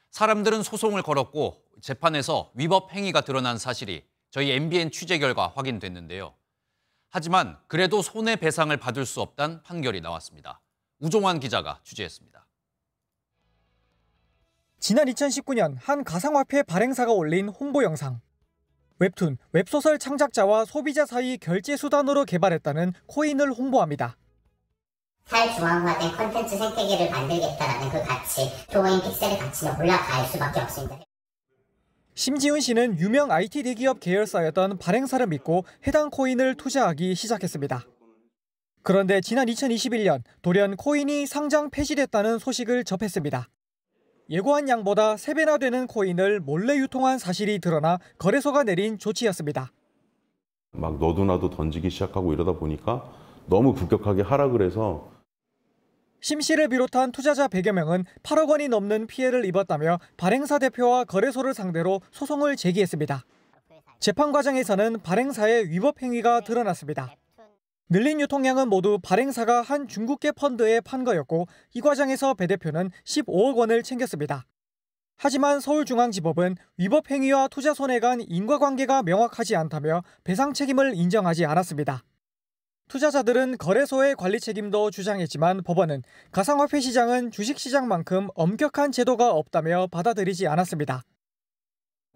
S2: 사람들은 소송을 걸었고 재판에서 위법 행위가 드러난 사실이 저희 MBN 취재 결과 확인됐는데요. 하지만 그래도 손해배상을 받을 수 없다는 판결이 나왔습니다. 우종환 기자가 취재했습니다.
S22: 지난 2019년 한 가상화폐 발행사가 올린 홍보 영상. 웹툰, 웹소설 창작자와 소비자 사이 결제 수단으로 개발했다는 코인을 홍보합니다.
S23: 탈중앙화된 콘텐츠 생태계를 만들겠다라는 그 가치, 도어인 픽셀의 가치는 올라갈 수밖에 없습니다.
S22: 심지훈 씨는 유명 IT 대기업 계열사였던 발행사를 믿고 해당 코인을 투자하기 시작했습니다. 그런데 지난 2021년 돌연 코인이 상장 폐지됐다는 소식을 접했습니다. 예고한 양보다 3배나 되는 코인을 몰래 유통한 사실이 드러나 거래소가 내린 조치였습니다.
S3: 막 너도나도 던지기 시작하고 이러다 보니까 너무 급격하게 하락을 해서
S22: 심 씨를 비롯한 투자자 100여 명은 8억 원이 넘는 피해를 입었다며 발행사 대표와 거래소를 상대로 소송을 제기했습니다. 재판 과정에서는 발행사의 위법 행위가 드러났습니다. 늘린 유통량은 모두 발행사가 한 중국계 펀드에 판 거였고 이 과정에서 배 대표는 15억 원을 챙겼습니다. 하지만 서울중앙지법은 위법 행위와 투자 손해 간 인과관계가 명확하지 않다며 배상 책임을 인정하지 않았습니다. 투자자들은 거래소의 관리 책임도 주장했지만 법원은 가상화폐 시장은 주식시장만큼 엄격한 제도가 없다며 받아들이지 않았습니다.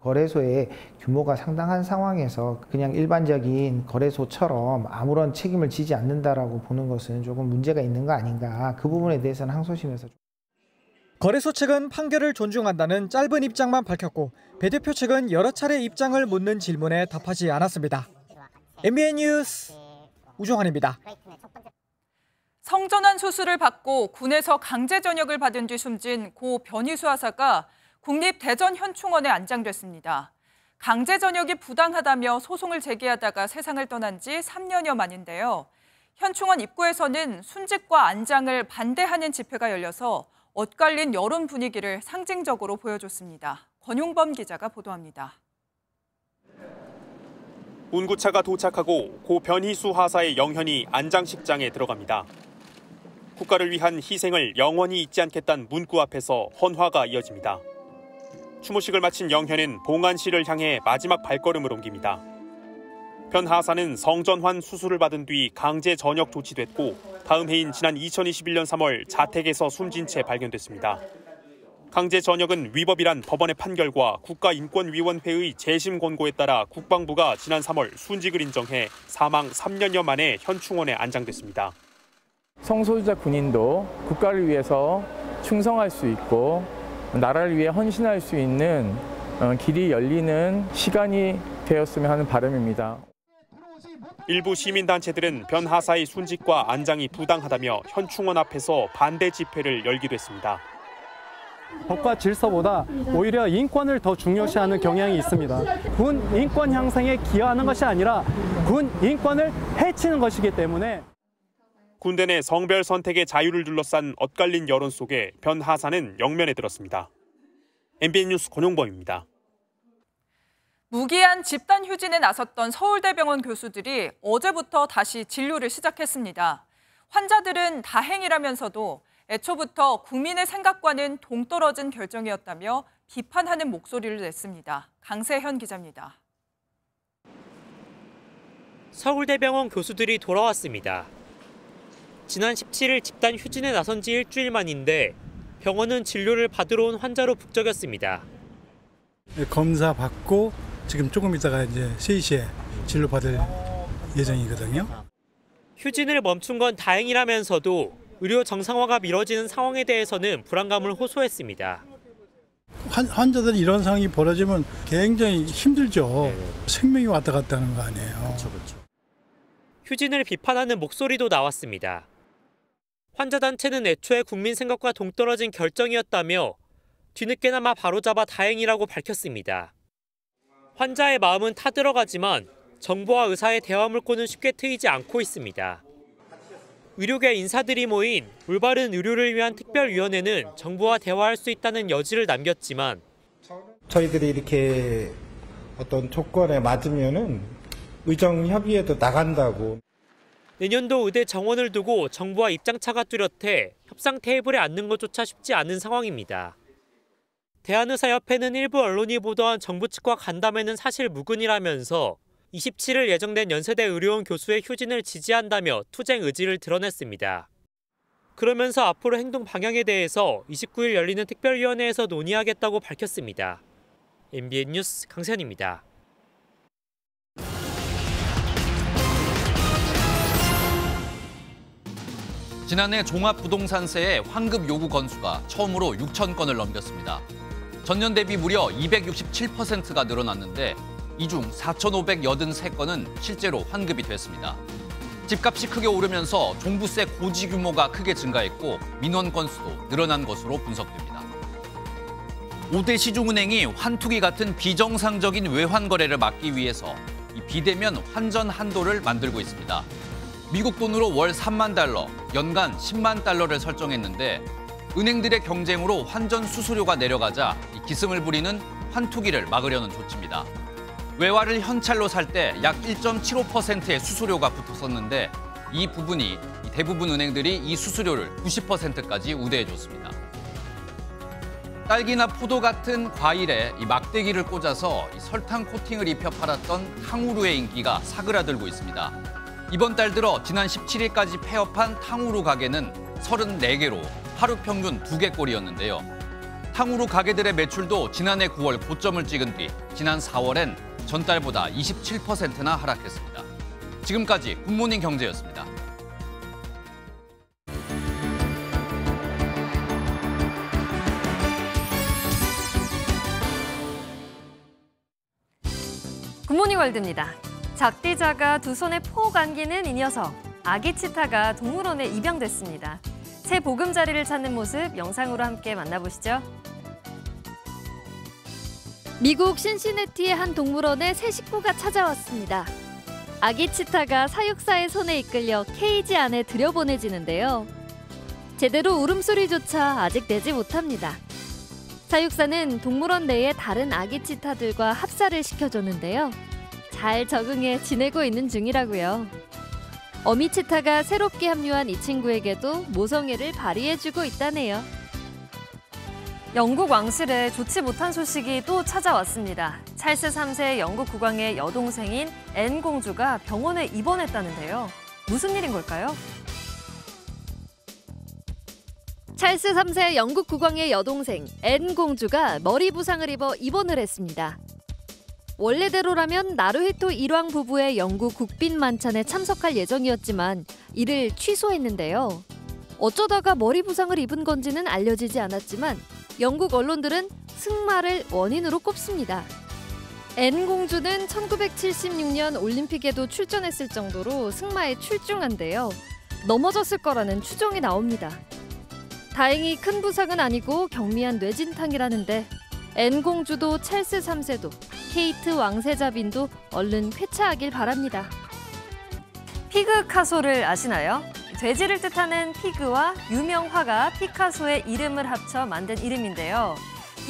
S4: 거래소의 규모가 상당한 상황에서 그냥 일반적인 거래소처럼 아무런 책임을 지지 않는다라고 보는 것은 조금 문제가 있는 거 아닌가. 그 부분에 대해서는 항소심에서.
S22: 거래소 측은 판결을 존중한다는 짧은 입장만 밝혔고 배 대표 측은 여러 차례 입장을 묻는 질문에 답하지 않았습니다. MBN 뉴스 우종환입니다.
S1: 성전환 수술을 받고 군에서 강제 전역을 받은 뒤 숨진 고 변희수 하사가 국립대전현충원에 안장됐습니다. 강제 전역이 부당하다며 소송을 제기하다가 세상을 떠난 지 3년여 만인데요. 현충원 입구에서는 순직과 안장을 반대하는 집회가 열려서 엇갈린 여론 분위기를 상징적으로 보여줬습니다. 권용범 기자가 보도합니다.
S6: 운구차가 도착하고 고 변희수 하사의 영현이 안장식장에 들어갑니다. 국가를 위한 희생을 영원히 잊지 않겠다는 문구 앞에서 헌화가 이어집니다. 추모식을 마친 영현은 봉안시를 향해 마지막 발걸음을 옮깁니다. 변 하사는 성전환 수술을 받은 뒤 강제 전역 조치됐고 다음 해인 지난 2021년 3월 자택에서 숨진 채 발견됐습니다. 강제 전역은 위법이란 법원의 판결과 국가인권위원회의 재심 권고에 따라 국방부가 지난 3월 순직을 인정해 사망 3년여 만에 현충원에 안장됐습니다.
S7: 성소유자 군인도 국가를 위해서 충성할 수 있고 나라를 위해 헌신할 수 있는 길이 열리는 시간이 되었으면 하는 바람입니다.
S6: 일부 시민단체들은 변 하사의 순직과 안장이 부당하다며 현충원 앞에서 반대 집회를 열기도 했습니다.
S10: 법과 질서보다 오히려 인권을 더 중요시하는 경향이 있습니다. 군 인권 향상에 기여하는 것이 아니라 군 인권을 해치는 것이기 때문에
S6: 군대 내 성별 선택의 자유를 둘러싼 엇갈린 여론 속에 변 하사는 영면에 들었습니다. MBN 뉴스 권용범입니다.
S1: 무기한 집단 휴진에 나섰던 서울대병원 교수들이 어제부터 다시 진료를 시작했습니다. 환자들은 다행이라면서도 애초부터 국민의 생각과는 동떨어진 결정이었다며 비판하는 목소리를 냈습니다. 강세현 기자입니다.
S13: 서울대병원 교수들이 돌아왔습니다. 지난 17일 집단 휴진에 나선 지 일주일 만인데 병원은 진료를 받으러 온 환자로 북적였습니다.
S24: 검사 받고 지금 조금 있다가 이제 3시에 진료 받을 예정이거든요.
S13: 휴진을 멈춘 건 다행이라면서도 의료 정상화가 미뤄지는 상황에 대해서는 불안감을 호소했습니다.
S24: 환자들이 이런 상황이 벌어지면 굉장히 힘들죠. 생명이 왔다 갔다 하는 거 아니에요.
S13: 그렇죠. 휴진을 비판하는 목소리도 나왔습니다. 환자 단체는 애초에 국민 생각과 동떨어진 결정이었다며 뒤늦게나마 바로잡아 다행이라고 밝혔습니다. 환자의 마음은 타들어가지만 정부와 의사의 대화 물꼬는 쉽게 트이지 않고 있습니다. 의료계 인사들이 모인 올바른 의료를 위한 특별위원회는 정부와 대화할 수 있다는 여지를 남겼지만
S25: 저희들이 이렇게 어떤 조건에 맞으면은 의정협의회도 나간다고.
S13: 내년도 의대 정원을 두고 정부와 입장차가 뚜렷해 협상 테이블에 앉는 것조차 쉽지 않은 상황입니다. 대한의사협회는 일부 언론이 보도한 정부 측과 간담회는 사실 무근이라면서 27일 예정된 연세대 의료원 교수의 휴진을 지지한다며 투쟁 의지를 드러냈습니다. 그러면서 앞으로 행동 방향에 대해서 29일 열리는 특별위원회에서 논의하겠다고 밝혔습니다. MBN 뉴스 강세현입니다.
S2: 지난해 종합부동산세의 환급 요구 건수가 처음으로 6천 건을 넘겼습니다. 전년 대비 무려 267%가 늘어났는데 이 중 4,583건은 실제로 환급이 됐습니다. 집값이 크게 오르면서 종부세 고지 규모가 크게 증가했고 민원 건수도 늘어난 것으로 분석됩니다. 5대 시중은행이 환투기 같은 비정상적인 외환 거래를 막기 위해서 이 비대면 환전 한도를 만들고 있습니다. 미국 돈으로 월 3만 달러, 연간 10만 달러를 설정했는데 은행들의 경쟁으로 환전 수수료가 내려가자 기승을 부리는 환투기를 막으려는 조치입니다. 외화를 현찰로 살 때 약 1.75%의 수수료가 붙었었는데 이 부분이 대부분 은행들이 이 수수료를 90%까지 우대해줬습니다. 딸기나 포도 같은 과일에 이 막대기를 꽂아서 설탕 코팅을 입혀 팔았던 탕후루의 인기가 사그라들고 있습니다. 이번 달 들어 지난 17일까지 폐업한 탕후루 가게는 34개로 하루 평균 2개꼴이었는데요. 탕후루 가게들의 매출도 지난해 9월 고점을 찍은 뒤 지난 4월엔 전달보다 27%나 하락했습니다. 지금까지 굿모닝 경제였습니다.
S8: 굿모닝 월드입니다. 작디자가 두 손에 폭 안기는 이 녀석, 아기 치타가 동물원에 입양됐습니다. 새 보금자리를 찾는 모습 영상으로 함께 만나보시죠. 미국 신시내티의 한 동물원에 새 식구가 찾아왔습니다. 아기 치타가 사육사의 손에 이끌려 케이지 안에 들여보내지는데요. 제대로 울음소리조차 아직 내지 못합니다. 사육사는 동물원 내의 다른 아기 치타들과 합사를 시켜줬는데요. 잘 적응해 지내고 있는 중이라고요. 어미 치타가 새롭게 합류한 이 친구에게도 모성애를 발휘해주고 있다네요. 영국 왕실에 좋지 못한 소식이 또 찾아왔습니다. 찰스 3세 영국 국왕의 여동생인 앤 공주가 병원에 입원했다는데요. 무슨 일인 걸까요? 찰스 3세 영국 국왕의 여동생 앤 공주가 머리 부상을 입어 입원을 했습니다. 원래대로라면 나루히토 1왕 부부의 영국 국빈 만찬에 참석할 예정이었지만 이를 취소했는데요. 어쩌다가 머리 부상을 입은 건지는 알려지지 않았지만 영국 언론들은 승마를 원인으로 꼽습니다. 앤 공주는 1976년 올림픽에도 출전했을 정도로 승마에 출중한데요. 넘어졌을 거라는 추정이 나옵니다. 다행히 큰 부상은 아니고 경미한 뇌진탕이라는데 앤 공주도 찰스 3세도 케이트 왕세자빈도 얼른 쾌차하길 바랍니다. 피그카소를 아시나요? 돼지를 뜻하는 피그와 유명 화가 피카소의 이름을 합쳐 만든 이름인데요.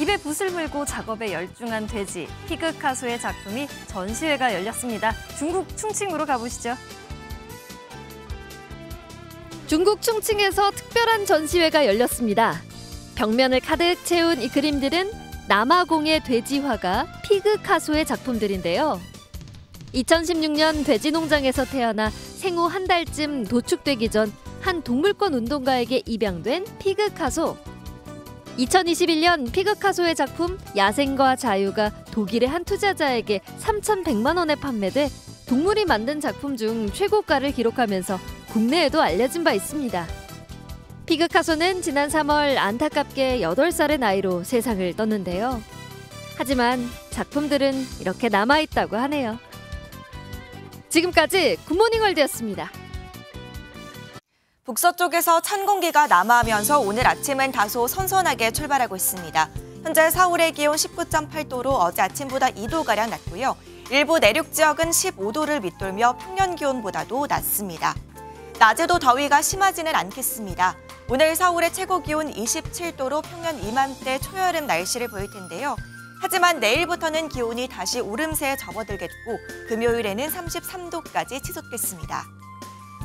S8: 입에 붓을 물고 작업에 열중한 돼지, 피그카소의 작품이 전시회가 열렸습니다. 중국 충칭으로 가보시죠. 중국 충칭에서 특별한 전시회가 열렸습니다. 벽면을 가득 채운 이 그림들은 남아공의 돼지화가 피그카소의 작품들인데요. 2016년 돼지 농장에서 태어나 생후 한 달쯤 도축되기 전 한 동물권 운동가에게 입양된 피그카소. 2021년 피그카소의 작품 야생과 자유가 독일의 한 투자자에게 3,100만 원에 판매돼 동물이 만든 작품 중 최고가를 기록하면서 국내에도 알려진 바 있습니다. 피그카소는 지난 3월 안타깝게 8살의 나이로 세상을 떴는데요. 하지만 작품들은 이렇게 남아있다고 하네요. 지금까지 굿모닝 월드였습니다.
S9: 북서쪽에서 찬 공기가 남하하면서 오늘 아침은 다소 선선하게 출발하고 있습니다. 현재 서울의 기온 19.8도로 어제 아침보다 2도가량 낮고요. 일부 내륙 지역은 15도를 밑돌며 평년 기온보다도 낮습니다. 낮에도 더위가 심하지는 않겠습니다. 오늘 서울의 최고 기온 27도로 평년 이맘때 초여름 날씨를 보일 텐데요. 하지만 내일부터는 기온이 다시 오름세에 접어들겠고 금요일에는 33도까지 치솟겠습니다.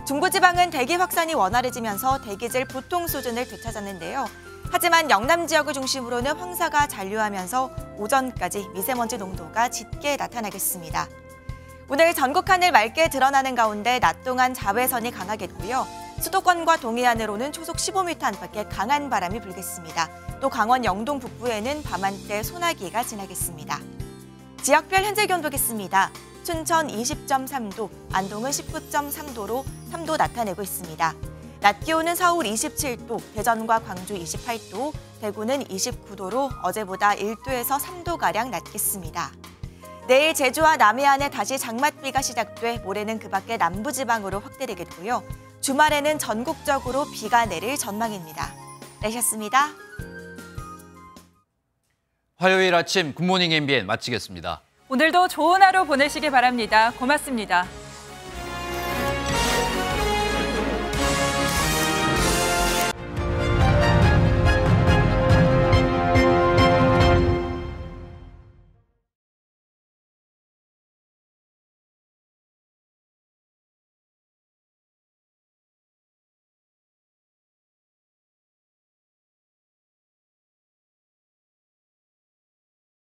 S9: 중부지방은 대기 확산이 원활해지면서 대기질 보통 수준을 되찾았는데요. 하지만 영남 지역을 중심으로는 황사가 잔류하면서 오전까지 미세먼지 농도가 짙게 나타나겠습니다. 오늘 전국 하늘 맑게 드러나는 가운데 낮 동안 자외선이 강하겠고요. 수도권과 동해안으로는 초속 15m 안팎의 강한 바람이 불겠습니다. 또 강원 영동 북부에는 밤한때 소나기가 지나겠습니다. 지역별 현재 기온 보겠습니다. 춘천 20.3도, 안동은 19.3도로 3도 나타내고 있습니다. 낮 기온은 서울 27도, 대전과 광주 28도, 대구는 29도로 어제보다 1도에서 3도가량 낮겠습니다. 내일 제주와 남해안에 다시 장맛비가 시작돼 모레는 그 밖에 남부지방으로 확대되겠고요. 주말에는 전국적으로 비가 내릴 전망입니다. 내셨습니다.
S2: 화요일 아침 굿모닝 MBN 마치겠습니다.
S1: 오늘도 좋은 하루 보내시기 바랍니다. 고맙습니다.